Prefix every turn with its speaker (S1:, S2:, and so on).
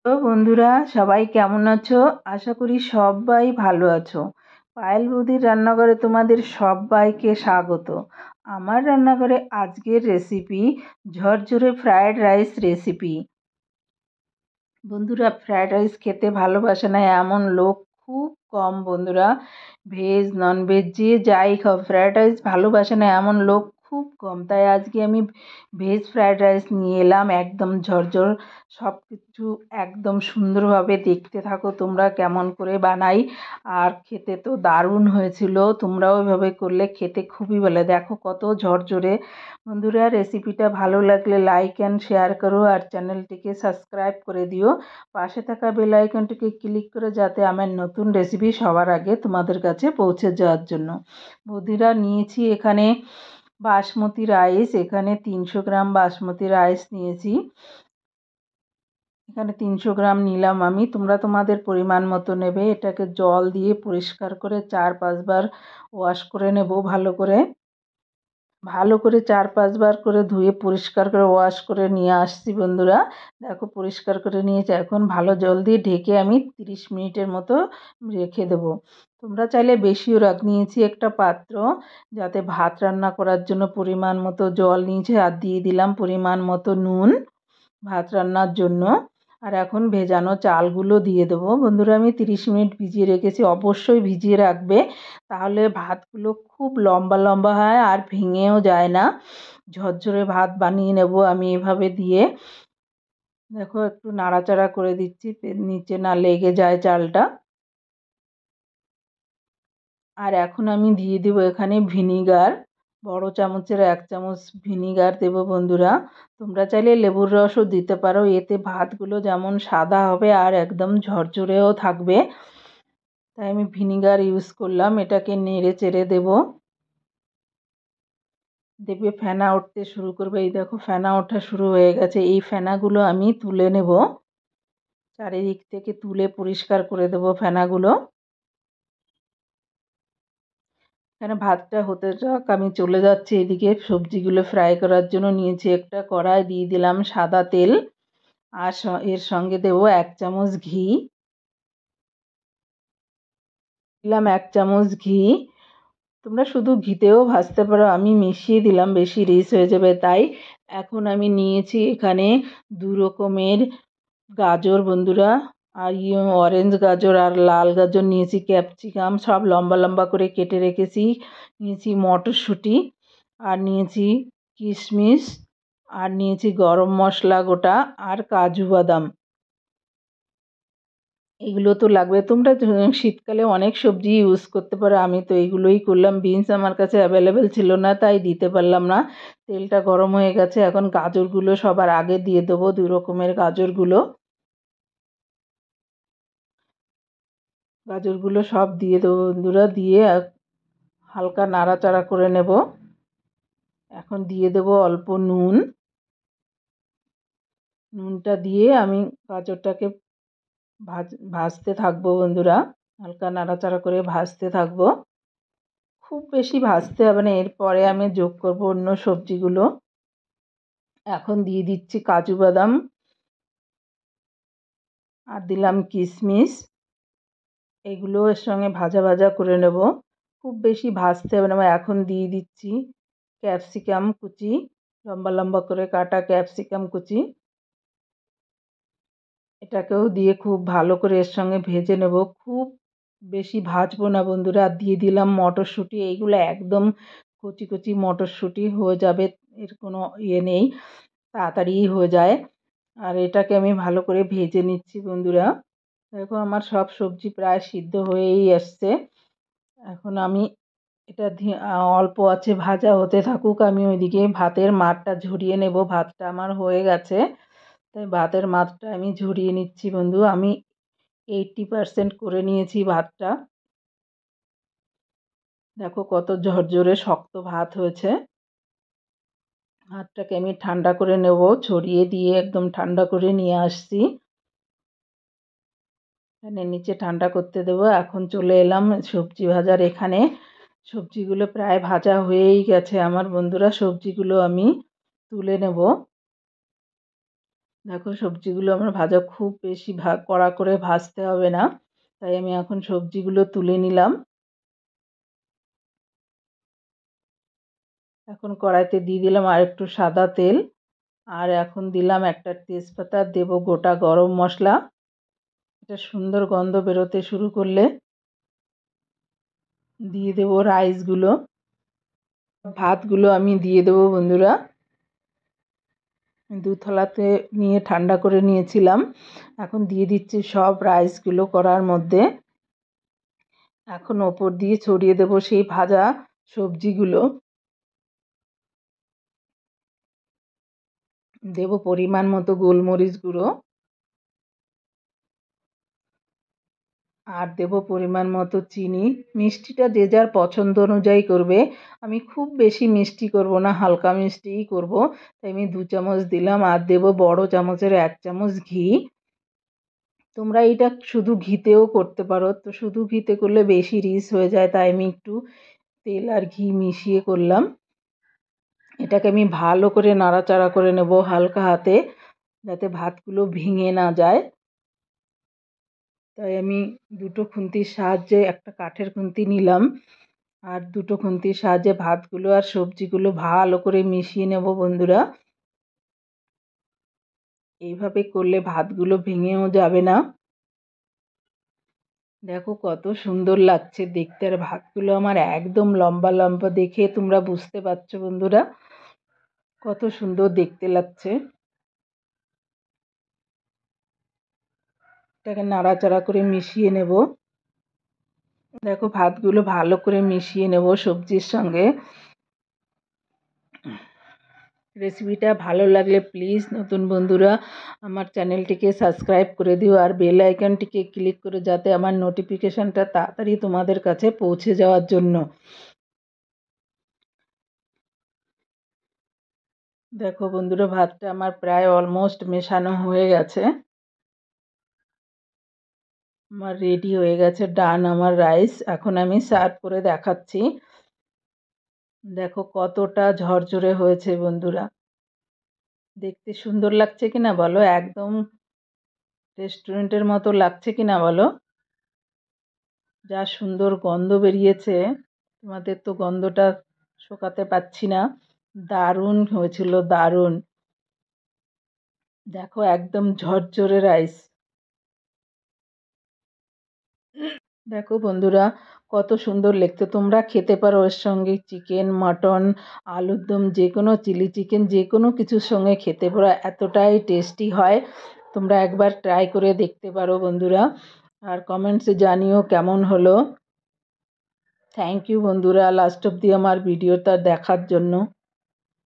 S1: তো বন্ধুরা, সবাই কেমন আছো? আশা করি সবাই ভালো আছো। পায়েল বৌদির রান্নাঘরে তোমাদের সবাইকে স্বাগত। আমার রান্নাঘরে আজকের রেসিপি ঝরঝরে ফ্রায়েড রাইস রেসিপি। বন্ধুরা, ফ্রায়েড রাইস খেতে ভালোবাসে না এমন লোক খুব কম বন্ধুরা। ভেজ ননভেজ যে যাই খাও, ফ্রায়েড রাইস ভালোবাসে না এমন লোক খুব কম। তাই আজকে আমি ভেজ ফ্রায়েড রাইস নিয়ে এলাম, একদম ঝরঝর, সব কিছু একদম সুন্দরভাবে। দেখতে থাকো তোমরা কেমন করে বানাই। আর খেতে তো দারুণ হয়েছিল, তোমরাও এভাবে করলে খেতে খুবই ভালো। দেখো কত ঝরঝরে। বন্ধুরা, রেসিপিটা ভালো লাগলে লাইক অ্যান্ড শেয়ার করো আর চ্যানেলটিকে সাবস্ক্রাইব করে দিও। পাশে থাকা বেল আইকনটিকে ক্লিক করে যাতে আমার নতুন রেসিপি সবার আগে তোমাদের কাছে পৌঁছে যাওয়ার জন্য। বন্ধুরা, নিয়েছি এখানে বাসমতি রাইস, এখানে 300 গ্রাম বাসমতি রাইস নিয়েছি। এখানে 300 গ্রাম নিলাম আমি, তোমরা তোমাদের পরিমাণ মতো নেবে। এটাকে জল দিয়ে পরিষ্কার করে 4-5 বার ওয়াশ করে নেব। ভালো করে 4-5 বার করে ধুয়ে পরিষ্কার করে ওয়াশ করে নিয়ে আসছি বন্ধুরা। দেখো পরিষ্কার করে নিয়েছি। এখন ভালো জল দিয়ে ঢেকে আমি 30 মিনিটের মতো রেখে দেবো। তোমরা চাইলে বেশিও নিয়েছি একটা পাত্র, যাতে ভাত রান্না করার জন্য পরিমাণ মতো জল নিয়েছি আর দিয়ে দিলাম পরিমাণ মতো নুন ভাত রান্নার জন্য। আর এখন ভেজানো চালগুলো দিয়ে দেবো। বন্ধুরা, আমি 30 মিনিট ভিজিয়ে রেখেছি, অবশ্যই ভিজিয়ে রাখবে, তাহলে ভাতগুলো খুব লম্বা লম্বা হয় আর ভেঙেও যায় না। ঝরঝরে ভাত বানিয়ে নেব আমি এভাবে দিয়ে। দেখো একটু নাড়াচাড়া করে দিচ্ছি, নিচে না লেগে যায় চালটা। আর এখন আমি দিয়ে দেবো এখানে ভিনিগার, বড় চামচের 1 চামচ ভিনিগার দেবো বন্ধুরা। তোমরা চাইলে লেবুর রসও দিতে পারো, এতে ভাতগুলো যেমন সাদা হবে আর একদম ঝরঝরেও থাকবে। তাই আমি ভিনিগার ইউজ করলাম। এটাকে নেড়ে চেড়ে দেবো। দেখবে ফেনা উঠতে শুরু করবে। এই দেখো ফেনা ওঠা শুরু হয়ে গেছে। এই ফেনাগুলো আমি তুলে নেব, চারিদিক থেকে তুলে পরিষ্কার করে দেবো ফেনাগুলো। এখানে ভাতটা হতে যাক, আমি চলে যাচ্ছি এদিকে সবজিগুলো ফ্রাই করার জন্য। নিয়েছি একটা কড়াই, দিয়ে দিলাম সাদা তেল আর এর সঙ্গে দেবো 1 চামচ ঘি। দিলাম 1 চামচ ঘি। তোমরা শুধু ঘিতেও ভাজতে পারো, আমি মিশিয়ে দিলাম, বেশি রিচ হয়ে যাবে তাই। এখন আমি নিয়েছি এখানে 2 রকমের গাজর বন্ধুরা, আর অরেঞ্জ গাজর আর লাল গাজর নিয়েছি, ক্যাপসিকাম সব লম্বা লম্বা করে কেটে রেখেছি। নিয়েছি মটরশুঁটি, আর নিয়েছি কিশমিশ, আর নিয়েছি গরম মশলা গোটা আর কাজু বাদাম। এগুলো তো লাগবে। তোমরা শীতকালে অনেক সবজি ইউজ করতে পারো, আমি তো এইগুলোই করলাম। বিনস আমার কাছে অ্যাভেলেবেল ছিল না তাই দিতে পারলাম না। তেলটা গরম হয়ে গেছে, এখন গাজরগুলো সবার আগে দিয়ে দেবো, 2 রকমের গাজরগুলো। গাজরগুলো সব দিয়ে দেবো বন্ধুরা, দিয়ে হালকা নাড়াচাড়া করে নেব। এখন দিয়ে দেবো অল্প নুন। নুনটা দিয়ে আমি গাজরটাকে ভাজতে থাকবো বন্ধুরা, হালকা নাড়াচাড়া করে ভাজতে থাকবো। খুব বেশি ভাজতে হবে না, এরপরে আমি যোগ করব অন্য সবজিগুলো। এখন দিয়ে দিচ্ছি কাজু বাদাম আর দিলাম কিশমিশ। এগুলো এর সঙ্গে ভাজা ভাজা করে নেব, খুব বেশি ভাজতে হবে না। এখন দিয়ে দিচ্ছি ক্যাপসিকাম কুচি, লম্বা লম্বা করে কাটা ক্যাপসিকাম কুচি। এটাকেও দিয়ে খুব ভালো করে এর সঙ্গে ভেজে নেব, খুব বেশি ভাজবো না বন্ধুরা। আর দিয়ে দিলাম মটরশুঁটি, এইগুলো একদম কচি কচি মটরশুঁটি হয়ে যাবে, এর কোনো ইয়ে নেই, তাড়াতাড়ি হয়ে যায়। আর এটাকে আমি ভালো করে ভেজে নিচ্ছি বন্ধুরা। দেখো আমার সব সবজি প্রায় সিদ্ধ হয়েই আসছে। এখন আমি এটা অল্প আছে ভাজা হতে থাকুক, আমি ওইদিকে ভাতের মাড়টা ঝরিয়ে নেব। ভাতটা আমার হয়ে গেছে, তাই ভাতের মাড়টা আমি ঝরিয়ে নিচ্ছি বন্ধু। আমি 80% করে নিয়েছি ভাতটা। দেখো কত ঝরঝরে শক্ত ভাত হয়েছে। ভাতটাকে আমি ঠান্ডা করে নেব, ছড়িয়ে দিয়ে একদম ঠান্ডা করে নিয়ে আসছি। এখানে নিচে ঠান্ডা করতে দেবো। এখন চলে এলাম সবজি ভাজার এখানে। সবজিগুলো প্রায় ভাজা হয়েই গেছে আমার বন্ধুরা, সবজিগুলো আমি তুলে নেব। দেখো সবজিগুলো আমার ভাজা খুব বেশি কড়া করে ভাজতে হবে না, তাই আমি এখন সবজিগুলো তুলে নিলাম। এখন কড়াইতে দিয়ে দিলাম আর একটু সাদা তেল, আর এখন দিলাম একটা তেজপাতা, দেব গোটা গরম মশলা। এটা সুন্দর গন্ধ বেরোতে শুরু করলে দিয়ে দেব রাইসগুলো, ভাতগুলো আমি দিয়ে দেবো বন্ধুরা। দুথলাতে নিয়ে ঠান্ডা করে নিয়েছিলাম, এখন দিয়ে দিচ্ছি সব রাইসগুলো কড়ার মধ্যে। এখন ওপর দিয়ে ছড়িয়ে দেব সেই ভাজা সবজিগুলো, দেব পরিমাণ মতো গোলমরিচ গুঁড়ো, আর দেব পরিমাণ মতো চিনি। মিষ্টিটা যে যার পছন্দ অনুযায়ী করবে, আমি খুব বেশি মিষ্টি করব না, হালকা মিষ্টিই করব, তাই আমি 2 চামচ দিলাম। আর দেব বড় চামচের 1 চামচ ঘি। তোমরা এটা শুধু ঘিতেও করতে পারো, তো শুধু ঘিতে করলে বেশি রিচ হয়ে যায়, তাই আমি একটু তেল আর ঘি মিশিয়ে করলাম। এটাকে আমি ভালো করে নাড়াচাড়া করে নেব হালকা হাতে, যাতে ভাতগুলো ভেঙে না যায়। তাই আমি দুটো খুন্তির সাহায্যে, একটা কাঠের খুন্তি নিলাম, আর দুটো খুন্তির সাহায্যে ভাতগুলো আর সবজিগুলো ভালো করে মিশিয়ে নেব বন্ধুরা। এইভাবে করলে ভাতগুলো ভেঙেও যাবে না। দেখো কত সুন্দর লাগছে দেখতে, আর ভাতগুলো আমার একদম লম্বা লম্বা, দেখে তোমরা বুঝতে পারছো বন্ধুরা কত সুন্দর দেখতে লাগছে। এটাকে নাড়াচাড়া করে মিশিয়ে নেব। দেখো ভাতগুলো ভালো করে মিশিয়ে নেব সবজির সঙ্গে। রেসিপিটা ভালো লাগলে প্লিজ নতুন বন্ধুরা আমার চ্যানেলটিকে সাবস্ক্রাইব করে দিও, আর বেল আইকনটিকে ক্লিক করে, যাতে আমার নোটিফিকেশানটা তাড়াতাড়ি তোমাদের কাছে পৌঁছে যাওয়ার জন্য। দেখো বন্ধুরা ভাতটা আমার প্রায় অলমোস্ট মেশানো হয়ে গেছে, আমার রেডি হয়ে গেছে, ডান আমার রাইস। এখন আমি সার্ভ করে দেখাচ্ছি। দেখো কতটা ঝরঝরে হয়েছে বন্ধুরা, দেখতে সুন্দর লাগছে কিনা বলো, একদম রেস্টুরেন্টের মতো লাগছে কিনা বলো। যা সুন্দর গন্ধ বেরিয়েছে, তোমাদের তো গন্ধটা শোকাতে পাচ্ছি না। দারুণ হয়েছিল, দারুণ। দেখো একদম ঝরঝরে রাইস। দেখো বন্ধুরা কত সুন্দর লাগছে, তোমরা খেতে পারো এর সঙ্গে চিকেন, মাটন, আলুর দম, যে কোনো চিলি চিকেন, যে কোনো কিছুর সঙ্গে খেতে পারো, এতটাই টেস্টি হয়। তোমরা একবার ট্রাই করে দেখতে পারো বন্ধুরা, আর কমেন্টসে জানিও কেমন হলো। থ্যাংক ইউ বন্ধুরা লাস্ট অবধি আমার ভিডিওটা দেখার জন্য।